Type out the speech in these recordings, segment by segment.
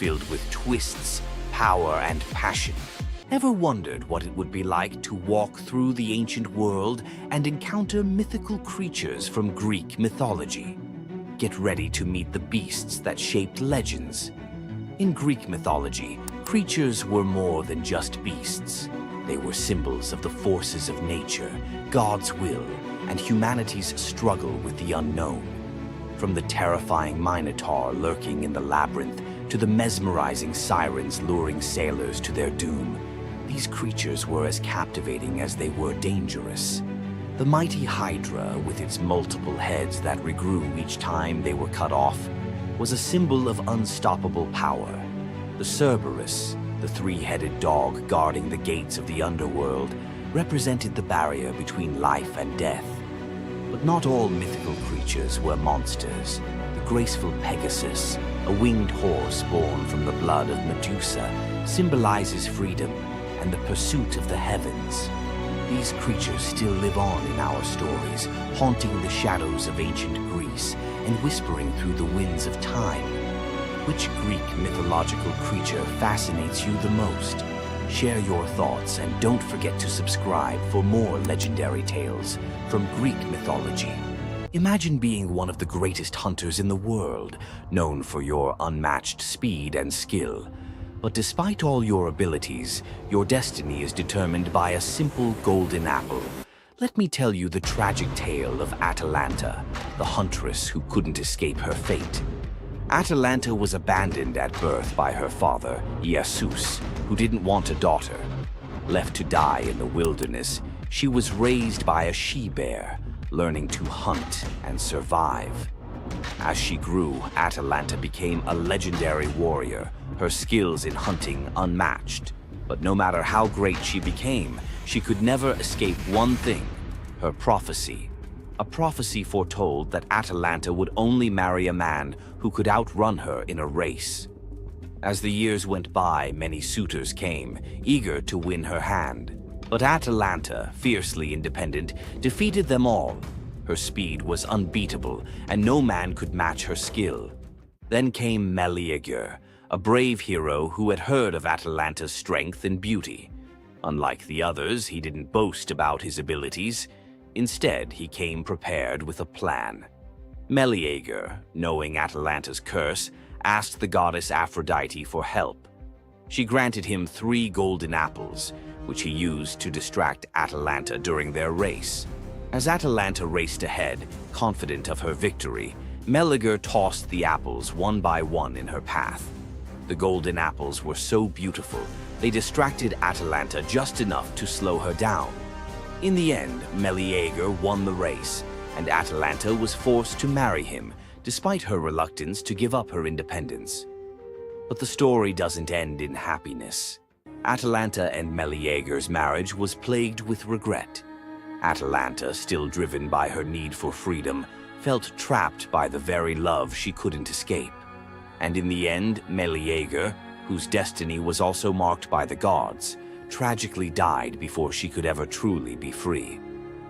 filled with twists, power, and passion. Ever wondered what it would be like to walk through the ancient world and encounter mythical creatures from Greek mythology? Get ready to meet the beasts that shaped legends. In Greek mythology, creatures were more than just beasts. They were symbols of the forces of nature, God's will, and humanity's struggle with the unknown. From the terrifying Minotaur lurking in the labyrinth to the mesmerizing sirens luring sailors to their doom, these creatures were as captivating as they were dangerous. The mighty Hydra, with its multiple heads that regrew each time they were cut off, was a symbol of unstoppable power. The Cerberus, the three-headed dog guarding the gates of the underworld, represented the barrier between life and death. But not all mythical creatures were monsters. The graceful Pegasus, a winged horse born from the blood of Medusa, symbolizes freedom and the pursuit of the heavens. These creatures still live on in our stories, haunting the shadows of ancient Greece and whispering through the winds of time. Which Greek mythological creature fascinates you the most? Share your thoughts and don't forget to subscribe for more legendary tales from Greek mythology. Imagine being one of the greatest hunters in the world, known for your unmatched speed and skill. But despite all your abilities, your destiny is determined by a simple golden apple. Let me tell you the tragic tale of Atalanta, the huntress who couldn't escape her fate. Atalanta was abandoned at birth by her father, Zeus, who didn't want a daughter. Left to die in the wilderness, she was raised by a she-bear, learning to hunt and survive. As she grew, Atalanta became a legendary warrior, her skills in hunting unmatched. But no matter how great she became, she could never escape one thing: her prophecy. A prophecy foretold that Atalanta would only marry a man who could outrun her in a race. As the years went by, many suitors came, eager to win her hand. But Atalanta, fiercely independent, defeated them all. Her speed was unbeatable, and no man could match her skill. Then came Meleager, a brave hero who had heard of Atalanta's strength and beauty. Unlike the others, he didn't boast about his abilities. Instead, he came prepared with a plan. Meleager, knowing Atalanta's curse, asked the goddess Aphrodite for help. She granted him 3 golden apples, which he used to distract Atalanta during their race. As Atalanta raced ahead, confident of her victory, Meleager tossed the apples one by one in her path. The golden apples were so beautiful, they distracted Atalanta just enough to slow her down. In the end, Meleager won the race, and Atalanta was forced to marry him, despite her reluctance to give up her independence. But the story doesn't end in happiness. Atalanta and Meleager's marriage was plagued with regret. Atalanta, still driven by her need for freedom, felt trapped by the very love she couldn't escape. And in the end, Meleager, whose destiny was also marked by the gods, tragically died before she could ever truly be free.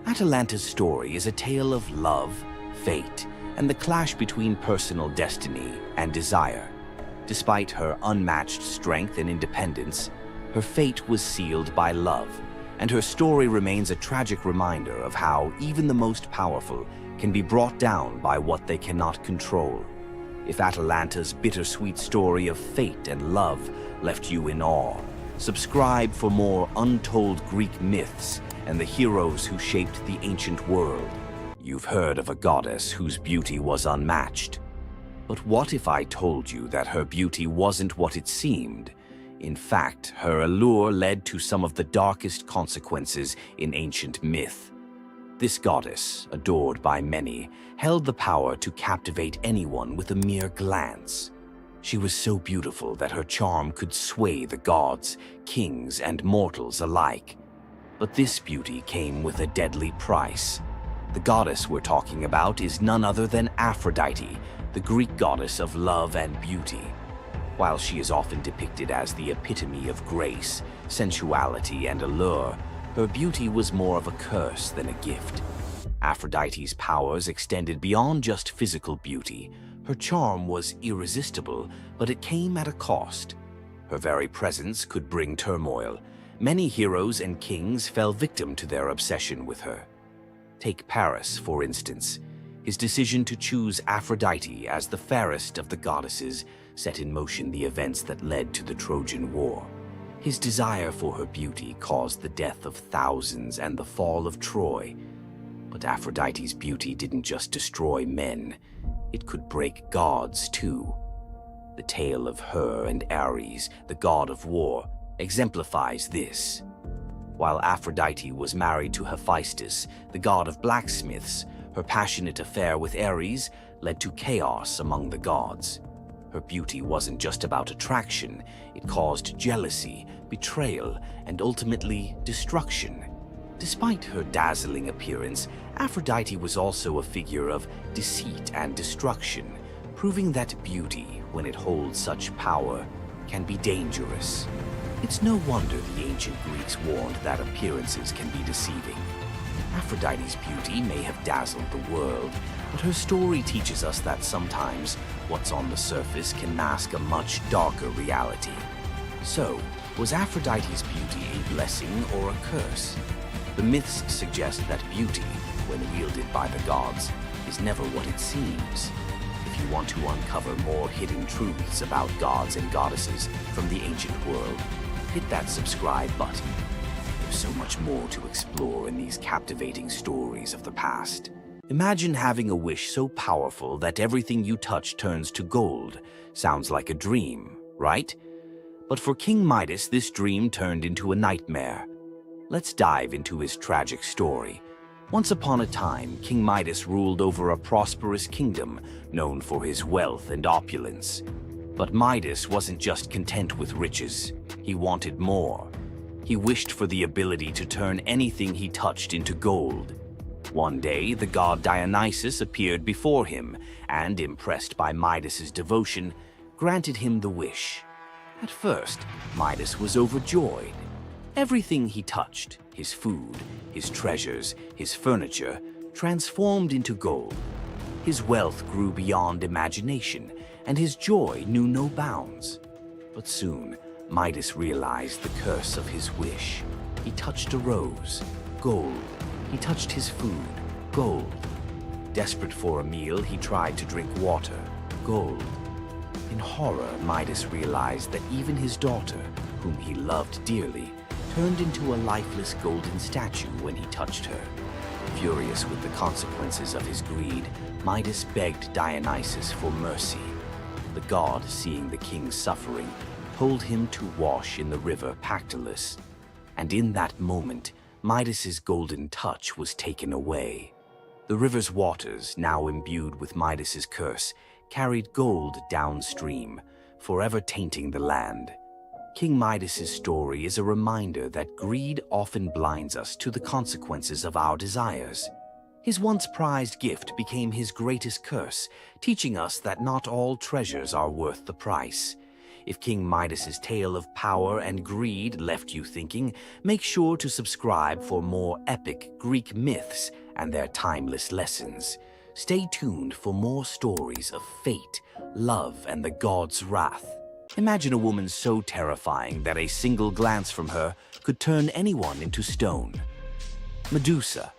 Atalanta's story is a tale of love, fate, and the clash between personal destiny and desire. Despite her unmatched strength and independence, her fate was sealed by love, and her story remains a tragic reminder of how even the most powerful can be brought down by what they cannot control. If Atalanta's bittersweet story of fate and love left you in awe, subscribe for more untold Greek myths and the heroes who shaped the ancient world. You've heard of a goddess whose beauty was unmatched. But what if I told you that her beauty wasn't what it seemed? In fact, her allure led to some of the darkest consequences in ancient myth. This goddess, adored by many, held the power to captivate anyone with a mere glance. She was so beautiful that her charm could sway the gods, kings, and mortals alike. But this beauty came with a deadly price. The goddess we're talking about is none other than Aphrodite, the Greek goddess of love and beauty. While she is often depicted as the epitome of grace, sensuality, and allure, her beauty was more of a curse than a gift. Aphrodite's powers extended beyond just physical beauty. Her charm was irresistible, but it came at a cost. Her very presence could bring turmoil. Many heroes and kings fell victim to their obsession with her. Take Paris, for instance. His decision to choose Aphrodite as the fairest of the goddesses set in motion the events that led to the Trojan War. His desire for her beauty caused the death of thousands and the fall of Troy. But Aphrodite's beauty didn't just destroy men, it could break gods too. The tale of her and Ares, the god of war, exemplifies this. While Aphrodite was married to Hephaestus, the god of blacksmiths, her passionate affair with Ares led to chaos among the gods. Her beauty wasn't just about attraction, it caused jealousy, betrayal, and ultimately destruction. Despite her dazzling appearance, Aphrodite was also a figure of deceit and destruction, proving that beauty, when it holds such power, can be dangerous. It's no wonder the ancient Greeks warned that appearances can be deceiving. Aphrodite's beauty may have dazzled the world, but her story teaches us that sometimes what's on the surface can mask a much darker reality. So, was Aphrodite's beauty a blessing or a curse? The myths suggest that beauty, when wielded by the gods, is never what it seems. If you want to uncover more hidden truths about gods and goddesses from the ancient world, hit that subscribe button. There's so much more to explore in these captivating stories of the past. Imagine having a wish so powerful that everything you touch turns to gold. Sounds like a dream, right? But for King Midas, this dream turned into a nightmare. Let's dive into his tragic story. Once upon a time, King Midas ruled over a prosperous kingdom known for his wealth and opulence. But Midas wasn't just content with riches. He wanted more. He wished for the ability to turn anything he touched into gold. One day, the god Dionysus appeared before him and, impressed by Midas's devotion, granted him the wish. At first, Midas was overjoyed. Everything he touched, his food, his treasures, his furniture, transformed into gold. His wealth grew beyond imagination, and his joy knew no bounds. But soon, Midas realized the curse of his wish. He touched a rose, gold. He touched his food, gold. Desperate for a meal, he tried to drink water, gold. In horror, Midas realized that even his daughter, whom he loved dearly, turned into a lifeless golden statue when he touched her. Furious with the consequences of his greed, Midas begged Dionysus for mercy. The god, seeing the king's suffering, told him to wash in the river Pactolus. And in that moment, Midas's golden touch was taken away. The river's waters, now imbued with Midas's curse, carried gold downstream, forever tainting the land. King Midas's story is a reminder that greed often blinds us to the consequences of our desires. His once prized gift became his greatest curse, teaching us that not all treasures are worth the price. If King Midas's tale of power and greed left you thinking, make sure to subscribe for more epic Greek myths and their timeless lessons. Stay tuned for more stories of fate, love, and the gods' wrath. Imagine a woman so terrifying that a single glance from her could turn anyone into stone. Medusa,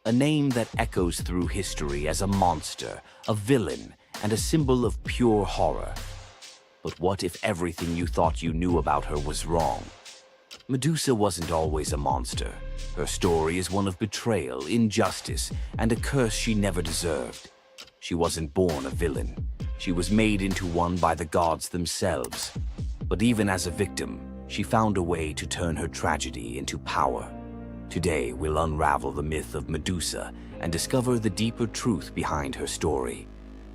a name that echoes through history as a monster, a villain, and a symbol of pure horror. But what if everything you thought you knew about her was wrong? Medusa wasn't always a monster. Her story is one of betrayal, injustice, and a curse she never deserved. She wasn't born a villain. She was made into one by the gods themselves. But even as a victim, she found a way to turn her tragedy into power. Today, we'll unravel the myth of Medusa and discover the deeper truth behind her story.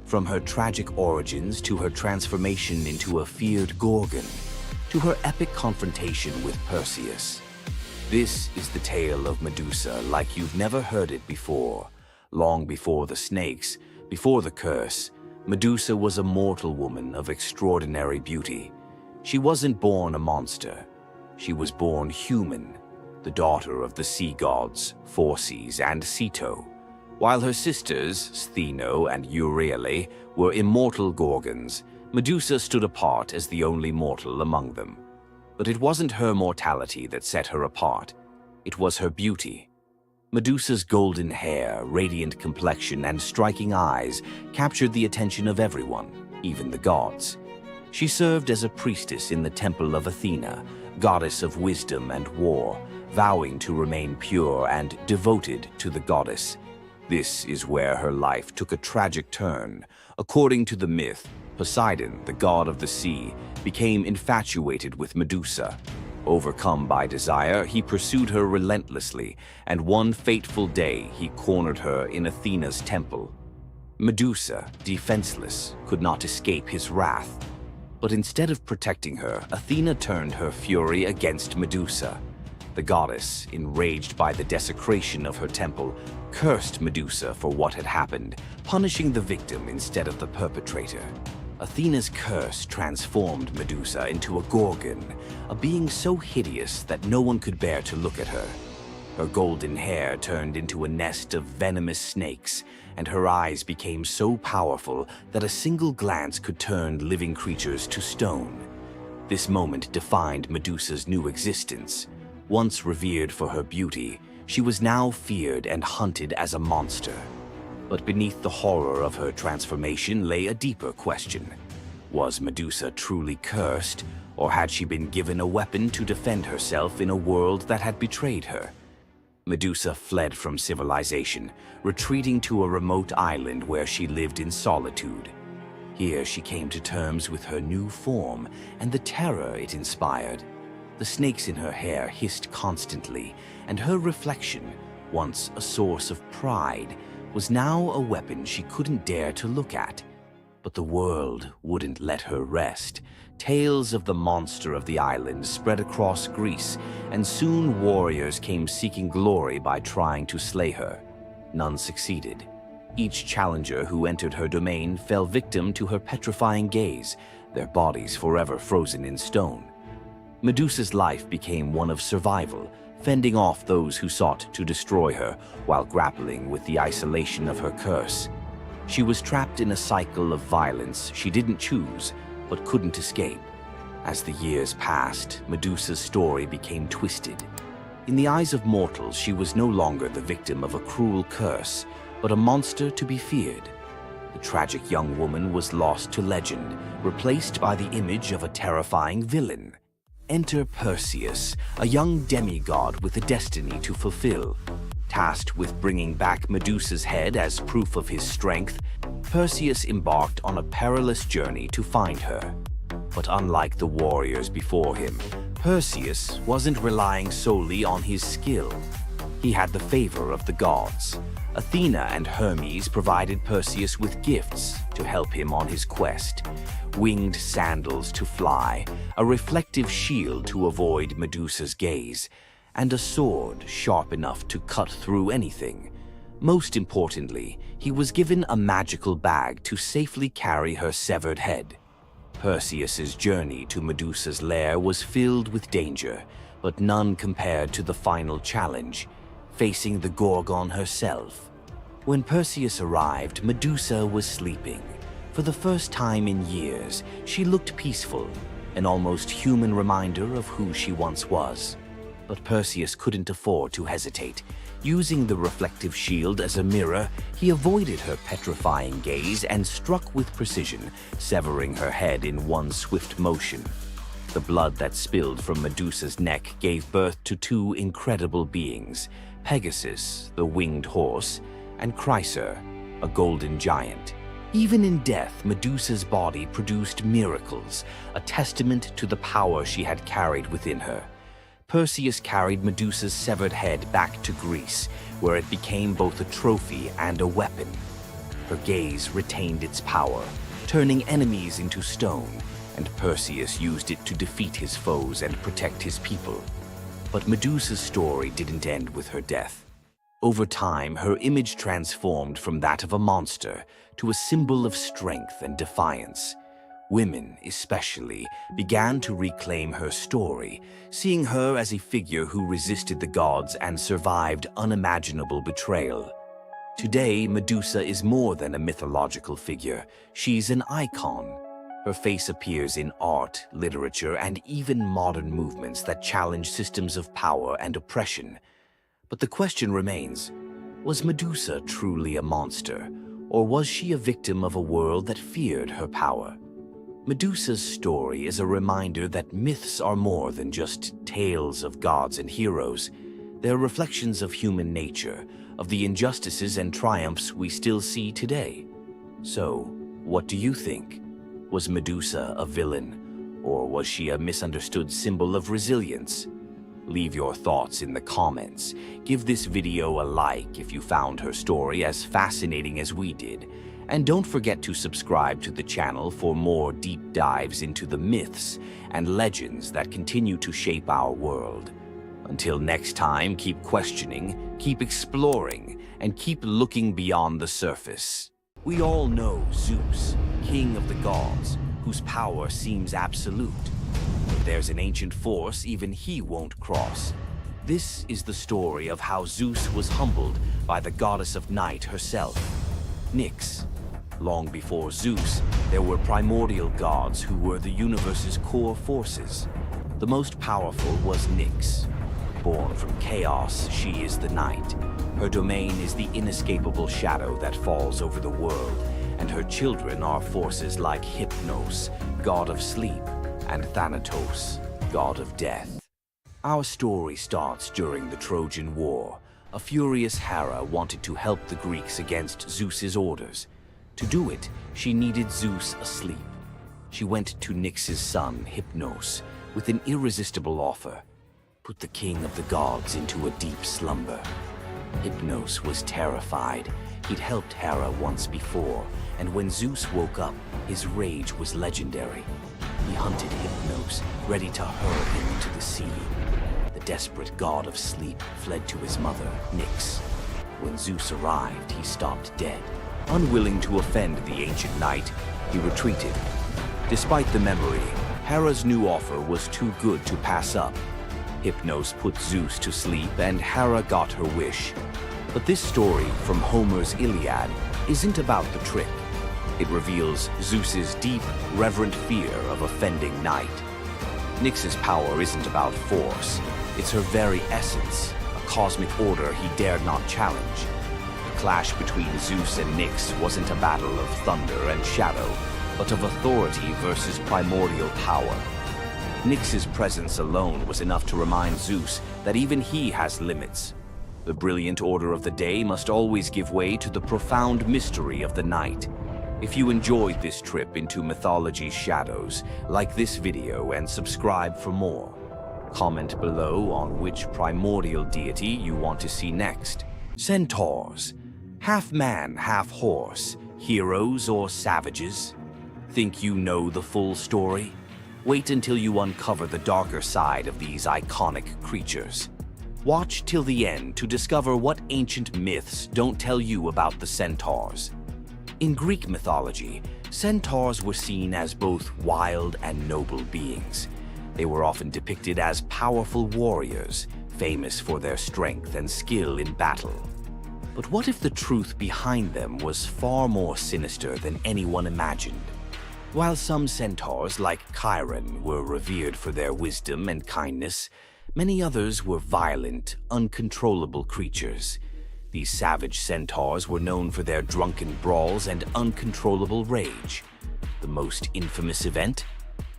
From her tragic origins to her transformation into a feared Gorgon, to her epic confrontation with Perseus. This is the tale of Medusa like you've never heard it before. Long before the snakes, before the curse, Medusa was a mortal woman of extraordinary beauty. She wasn't born a monster. She was born human, the daughter of the sea gods, Phorcys and Ceto. While her sisters, Stheno and Euryale, were immortal Gorgons, Medusa stood apart as the only mortal among them. But it wasn't her mortality that set her apart. It was her beauty. Medusa's golden hair, radiant complexion, and striking eyes captured the attention of everyone, even the gods. She served as a priestess in the temple of Athena, goddess of wisdom and war, vowing to remain pure and devoted to the goddess. This is where her life took a tragic turn. According to the myth, Poseidon, the god of the sea, became infatuated with Medusa. Overcome by desire, he pursued her relentlessly, and one fateful day he cornered her in Athena's temple. Medusa, defenseless, could not escape his wrath. But instead of protecting her, Athena turned her fury against Medusa. The goddess, enraged by the desecration of her temple, cursed Medusa for what had happened, punishing the victim instead of the perpetrator. Athena's curse transformed Medusa into a Gorgon, a being so hideous that no one could bear to look at her. Her golden hair turned into a nest of venomous snakes, and her eyes became so powerful that a single glance could turn living creatures to stone. This moment defined Medusa's new existence. Once revered for her beauty, she was now feared and hunted as a monster. But beneath the horror of her transformation lay a deeper question. Was Medusa truly cursed, or had she been given a weapon to defend herself in a world that had betrayed her? Medusa fled from civilization, retreating to a remote island where she lived in solitude. Here she came to terms with her new form and the terror it inspired. The snakes in her hair hissed constantly, and her reflection, once a source of pride, was now a weapon she couldn't dare to look at. But the world wouldn't let her rest. Tales of the monster of the island spread across Greece, and soon warriors came seeking glory by trying to slay her. None succeeded. Each challenger who entered her domain fell victim to her petrifying gaze, their bodies forever frozen in stone. Medusa's life became one of survival, fending off those who sought to destroy her while grappling with the isolation of her curse. She was trapped in a cycle of violence she didn't choose, but couldn't escape. As the years passed, Medusa's story became twisted. In the eyes of mortals, she was no longer the victim of a cruel curse, but a monster to be feared. The tragic young woman was lost to legend, replaced by the image of a terrifying villain. Enter Perseus, a young demigod with a destiny to fulfill. Tasked with bringing back Medusa's head as proof of his strength, Perseus embarked on a perilous journey to find her. But unlike the warriors before him, Perseus wasn't relying solely on his skill. He had the favor of the gods. Athena and Hermes provided Perseus with gifts to help him on his quest. Winged sandals to fly, a reflective shield to avoid Medusa's gaze, and a sword sharp enough to cut through anything. Most importantly, he was given a magical bag to safely carry her severed head. Perseus's journey to Medusa's lair was filled with danger, but none compared to the final challenge, facing the Gorgon herself. When Perseus arrived, Medusa was sleeping. For the first time in years, she looked peaceful, an almost human reminder of who she once was. But Perseus couldn't afford to hesitate. Using the reflective shield as a mirror, he avoided her petrifying gaze and struck with precision, severing her head in one swift motion. The blood that spilled from Medusa's neck gave birth to two incredible beings, Pegasus, the winged horse, and Chryser, a golden giant. Even in death, Medusa's body produced miracles, a testament to the power she had carried within her. Perseus carried Medusa's severed head back to Greece, where it became both a trophy and a weapon. Her gaze retained its power, turning enemies into stone, and Perseus used it to defeat his foes and protect his people. But Medusa's story didn't end with her death. Over time, her image transformed from that of a monster to a symbol of strength and defiance. Women, especially, began to reclaim her story, seeing her as a figure who resisted the gods and survived unimaginable betrayal. Today, Medusa is more than a mythological figure. She's an icon. Her face appears in art, literature, and even modern movements that challenge systems of power and oppression. But the question remains, was Medusa truly a monster, or was she a victim of a world that feared her power? Medusa's story is a reminder that myths are more than just tales of gods and heroes. They're reflections of human nature, of the injustices and triumphs we still see today. So, what do you think? Was Medusa a villain, or was she a misunderstood symbol of resilience? Leave your thoughts in the comments. Give this video a like if you found her story as fascinating as we did. And don't forget to subscribe to the channel for more deep dives into the myths and legends that continue to shape our world. Until next time, keep questioning, keep exploring, and keep looking beyond the surface. We all know Zeus, king of the gods, whose power seems absolute. If there's an ancient force even he won't cross. This is the story of how Zeus was humbled by the goddess of night herself, Nyx. Long before Zeus, there were primordial gods who were the universe's core forces. The most powerful was Nyx. Born from chaos, she is the night. Her domain is the inescapable shadow that falls over the world, and her children are forces like Hypnos, god of sleep, and Thanatos, god of death. Our story starts during the Trojan War. A furious Hera wanted to help the Greeks against Zeus's orders. To do it, she needed Zeus asleep. She went to Nyx's son, Hypnos, with an irresistible offer. Put the king of the gods into a deep slumber. Hypnos was terrified. He'd helped Hera once before, and when Zeus woke up, his rage was legendary. He hunted Hypnos, ready to hurl him into the sea. The desperate god of sleep fled to his mother, Nyx. When Zeus arrived, he stopped dead. Unwilling to offend the ancient knight, he retreated. Despite the memory, Hera's new offer was too good to pass up. Hypnos put Zeus to sleep, and Hera got her wish. But this story from Homer's Iliad isn't about the trick. It reveals Zeus's deep, reverent fear of offending night. Nyx's power isn't about force. It's her very essence, a cosmic order he dared not challenge. The clash between Zeus and Nyx wasn't a battle of thunder and shadow, but of authority versus primordial power. Nyx's presence alone was enough to remind Zeus that even he has limits. The brilliant order of the day must always give way to the profound mystery of the night. If you enjoyed this trip into mythology's shadows, like this video and subscribe for more. Comment below on which primordial deity you want to see next. Centaurs. Half man, half horse. Heroes or savages? Think you know the full story? Wait until you uncover the darker side of these iconic creatures. Watch till the end to discover what ancient myths don't tell you about the centaurs. In Greek mythology, centaurs were seen as both wild and noble beings. They were often depicted as powerful warriors, famous for their strength and skill in battle. But what if the truth behind them was far more sinister than anyone imagined? While some centaurs, like Chiron, were revered for their wisdom and kindness, many others were violent, uncontrollable creatures. These savage centaurs were known for their drunken brawls and uncontrollable rage. The most infamous event?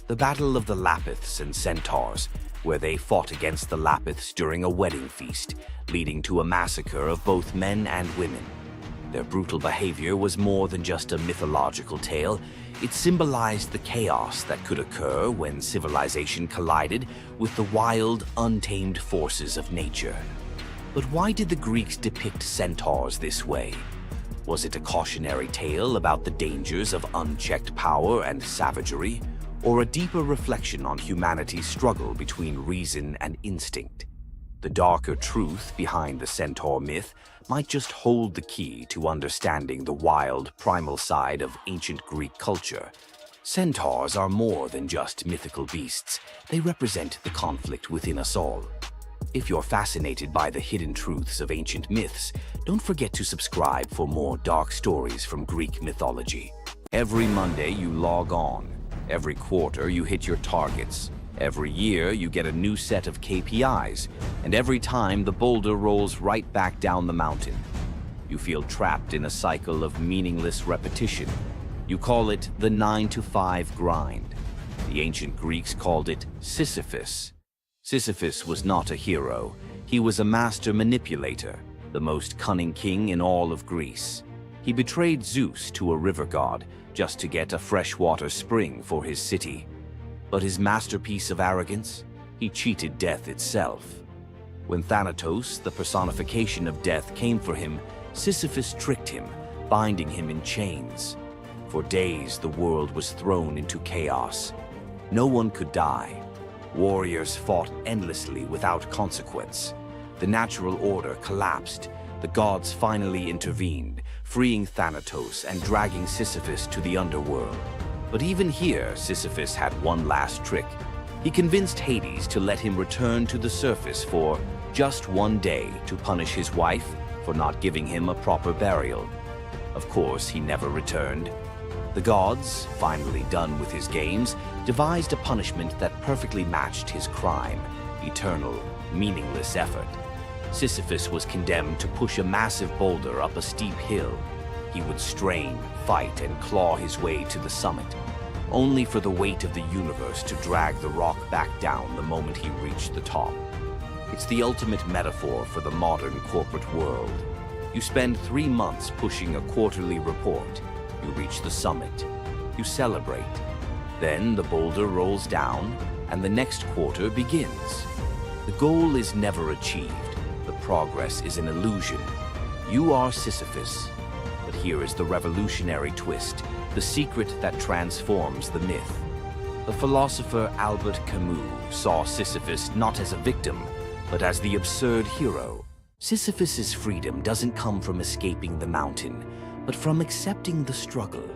The Battle of the Lapiths and Centaurs, where they fought against the Lapiths during a wedding feast, leading to a massacre of both men and women. Their brutal behavior was more than just a mythological tale. It symbolized the chaos that could occur when civilization collided with the wild, untamed forces of nature. But why did the Greeks depict centaurs this way? Was it a cautionary tale about the dangers of unchecked power and savagery, or a deeper reflection on humanity's struggle between reason and instinct? The darker truth behind the centaur myth might just hold the key to understanding the wild, primal side of ancient Greek culture. Centaurs are more than just mythical beasts. They represent the conflict within us all. If you're fascinated by the hidden truths of ancient myths, don't forget to subscribe for more dark stories from Greek mythology. Every Monday you log on. Every quarter you hit your targets. Every year you get a new set of KPIs, and every time the boulder rolls right back down the mountain. You feel trapped in a cycle of meaningless repetition. You call it the 9-to-5 grind. The ancient Greeks called it Sisyphus. Sisyphus was not a hero. He was a master manipulator, the most cunning king in all of Greece. He betrayed Zeus to a river god just to get a freshwater spring for his city. But his masterpiece of arrogance? He cheated death itself. When Thanatos, the personification of death, came for him, Sisyphus tricked him, binding him in chains. For days, the world was thrown into chaos. No one could die. Warriors fought endlessly without consequence. The natural order collapsed. The gods finally intervened, freeing Thanatos and dragging Sisyphus to the underworld. But even here, Sisyphus had one last trick. He convinced Hades to let him return to the surface for just one day to punish his wife for not giving him a proper burial. Of course, he never returned. The gods, finally done with his games, devised a punishment that perfectly matched his crime: eternal, meaningless effort. Sisyphus was condemned to push a massive boulder up a steep hill. He would strain, fight, and claw his way to the summit, only for the weight of the universe to drag the rock back down the moment he reached the top. It's the ultimate metaphor for the modern corporate world. You spend 3 months pushing a quarterly report. You reach the summit. You celebrate. Then the boulder rolls down, and the next quarter begins. The goal is never achieved. The progress is an illusion. You are Sisyphus. But here is the revolutionary twist, the secret that transforms the myth. The philosopher Albert Camus saw Sisyphus not as a victim, but as the absurd hero. Sisyphus's freedom doesn't come from escaping the mountain, but from accepting the struggle.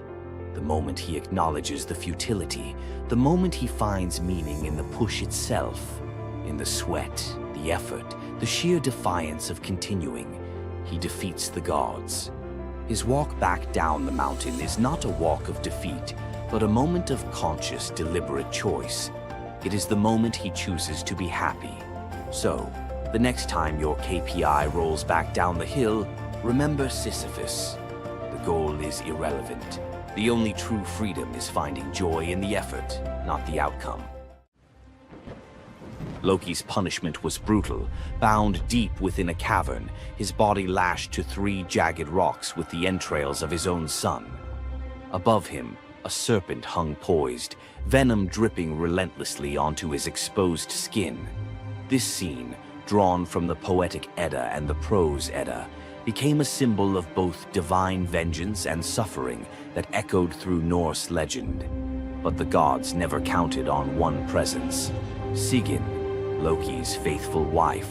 The moment he acknowledges the futility, the moment he finds meaning in the push itself, in the sweat, the effort, the sheer defiance of continuing, he defeats the gods. His walk back down the mountain is not a walk of defeat, but a moment of conscious, deliberate choice. It is the moment he chooses to be happy. So, the next time your KPI rolls back down the hill, remember Sisyphus. The goal is irrelevant. The only true freedom is finding joy in the effort, not the outcome. Loki's punishment was brutal. Bound deep within a cavern, his body lashed to 3 jagged rocks with the entrails of his own son. Above him, a serpent hung poised, venom dripping relentlessly onto his exposed skin. This scene, drawn from the poetic Edda and the prose Edda, became a symbol of both divine vengeance and suffering that echoed through Norse legend. But the gods never counted on one presence: Sigyn, Loki's faithful wife.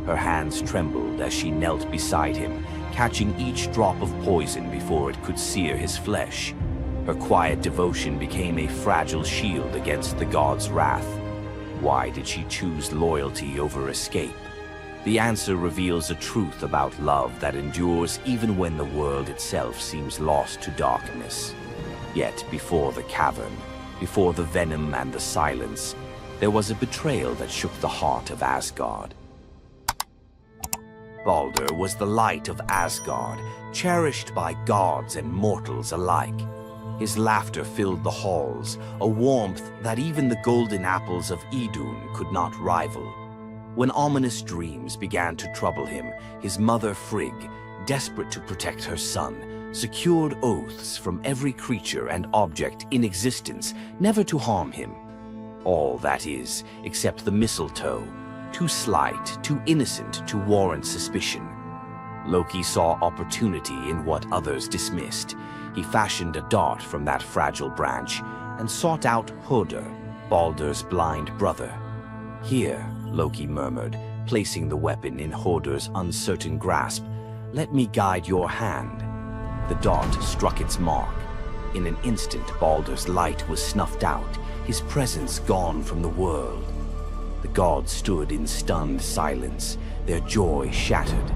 Her hands trembled as she knelt beside him, catching each drop of poison before it could sear his flesh. Her quiet devotion became a fragile shield against the gods' wrath. Why did she choose loyalty over escape? The answer reveals a truth about love that endures even when the world itself seems lost to darkness. Yet before the cavern, before the venom and the silence, there was a betrayal that shook the heart of Asgard. Balder was the light of Asgard, cherished by gods and mortals alike. His laughter filled the halls, a warmth that even the golden apples of Idun could not rival. When ominous dreams began to trouble him, his mother Frigg, desperate to protect her son, secured oaths from every creature and object in existence never to harm him. All, that is, except the mistletoe, too slight, too innocent to warrant suspicion. Loki saw opportunity in what others dismissed. He fashioned a dart from that fragile branch and sought out Hoder, Balder's blind brother. "Here," Loki murmured, placing the weapon in Hoder's uncertain grasp, "let me guide your hand." The dart struck its mark. In an instant, Balder's light was snuffed out, his presence gone from the world. The gods stood in stunned silence, their joy shattered.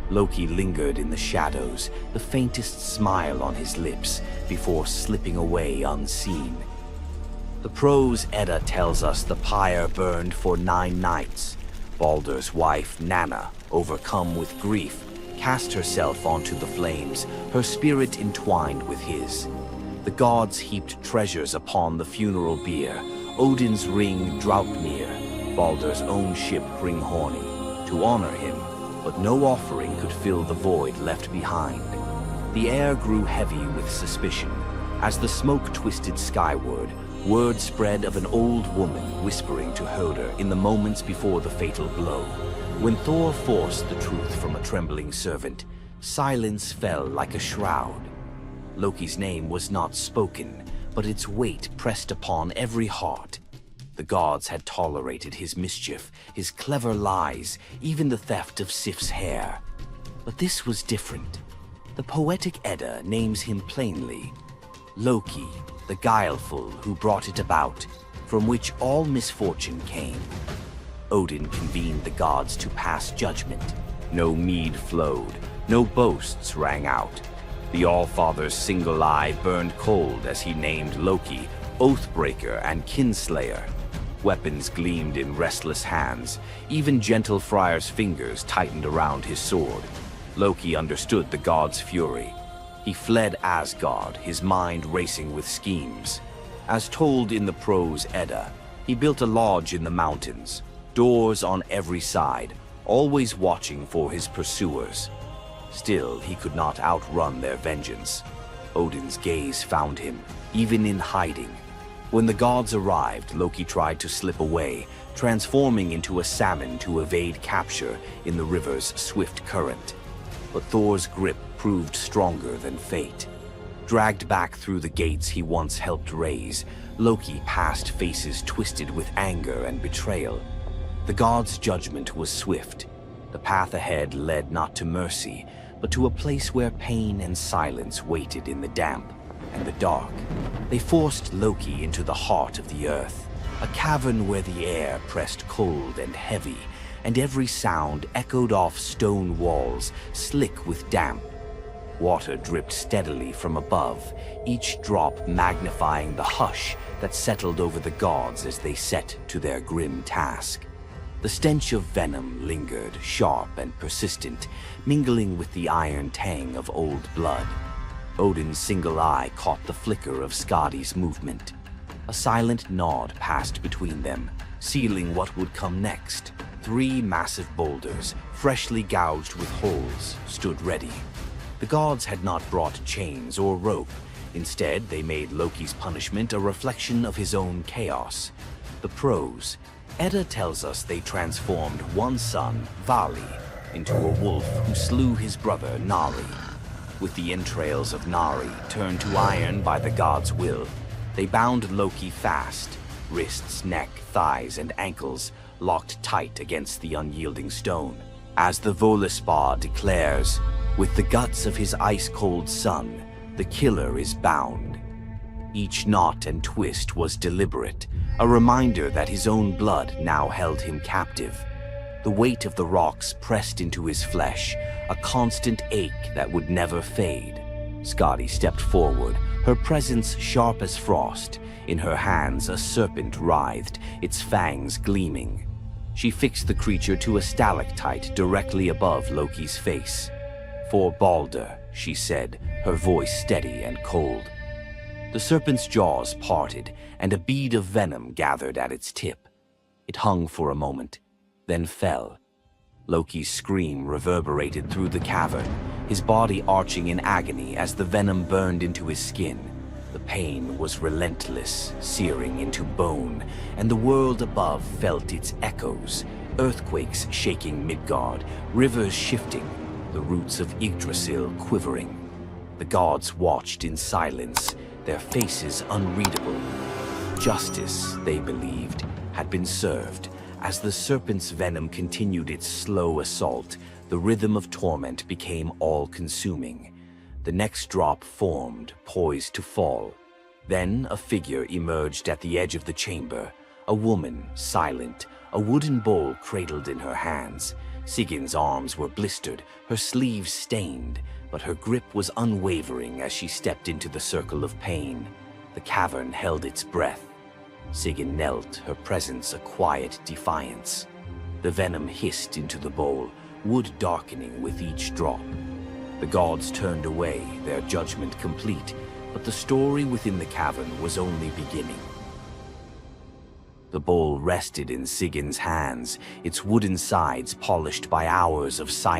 Loki lingered in the shadows, the faintest smile on his lips, before slipping away unseen. The prose Edda tells us the pyre burned for 9 nights. Baldur's wife, Nanna, overcome with grief, cast herself onto the flames, her spirit entwined with his. The gods heaped treasures upon the funeral bier, Odin's ring Draupnir, Baldur's own ship Hringhorni, to honor him, but no offering could fill the void left behind. The air grew heavy with suspicion. As the smoke twisted skyward, word spread of an old woman whispering to Höder in the moments before the fatal blow. When Thor forced the truth from a trembling servant, silence fell like a shroud. Loki's name was not spoken, but its weight pressed upon every heart. The gods had tolerated his mischief, his clever lies, even the theft of Sif's hair. But this was different. The poetic Edda names him plainly: Loki, the guileful who brought it about, from which all misfortune came. Odin convened the gods to pass judgment. No mead flowed, no boasts rang out. The All-Father's single eye burned cold as he named Loki Oathbreaker and Kinslayer. Weapons gleamed in restless hands. Even gentle Friar's fingers tightened around his sword. Loki understood the god's fury. He fled Asgard, his mind racing with schemes. As told in the prose Edda, he built a lodge in the mountains, doors on every side, always watching for his pursuers. Still, he could not outrun their vengeance. Odin's gaze found him, even in hiding. When the gods arrived, Loki tried to slip away, transforming into a salmon to evade capture in the river's swift current. But Thor's grip proved stronger than fate. Dragged back through the gates he once helped raise, Loki passed faces twisted with anger and betrayal. The gods' judgment was swift. The path ahead led not to mercy, but to a place where pain and silence waited in the damp and the dark. They forced Loki into the heart of the earth, a cavern where the air pressed cold and heavy, and every sound echoed off stone walls, slick with damp. Water dripped steadily from above, each drop magnifying the hush that settled over the gods as they set to their grim task. The stench of venom lingered, sharp and persistent, mingling with the iron tang of old blood. Odin's single eye caught the flicker of Skadi's movement. A silent nod passed between them, sealing what would come next. 3 massive boulders, freshly gouged with holes, stood ready. The gods had not brought chains or rope. Instead, they made Loki's punishment a reflection of his own chaos. The prose Edda tells us they transformed one son, Vali, into a wolf who slew his brother, Nari. With the entrails of Nari turned to iron by the god's will, they bound Loki fast, wrists, neck, thighs, and ankles locked tight against the unyielding stone. As the Völuspá declares, with the guts of his ice-cold son, the killer is bound. Each knot and twist was deliberate, a reminder that his own blood now held him captive. The weight of the rocks pressed into his flesh, a constant ache that would never fade. Skadi stepped forward, her presence sharp as frost. In her hands a serpent writhed, its fangs gleaming. She fixed the creature to a stalactite directly above Loki's face. "For Baldur," she said, her voice steady and cold. The serpent's jaws parted, and a bead of venom gathered at its tip. It hung for a moment, then fell. Loki's scream reverberated through the cavern, his body arching in agony as the venom burned into his skin. The pain was relentless, searing into bone, and the world above felt its echoes, earthquakes shaking Midgard, rivers shifting, the roots of Yggdrasil quivering. The gods watched in silence, their faces unreadable. Justice, they believed, had been served. As the serpent's venom continued its slow assault, the rhythm of torment became all-consuming. The next drop formed, poised to fall. Then a figure emerged at the edge of the chamber, a woman, silent, a wooden bowl cradled in her hands. Sigin's arms were blistered, her sleeves stained, but her grip was unwavering as she stepped into the circle of pain. The cavern held its breath. Sigyn knelt, her presence a quiet defiance. The venom hissed into the bowl, wood darkening with each drop. The gods turned away, their judgment complete, but the story within the cavern was only beginning. The bowl rested in Sigyn's hands, its wooden sides polished by hours of silence.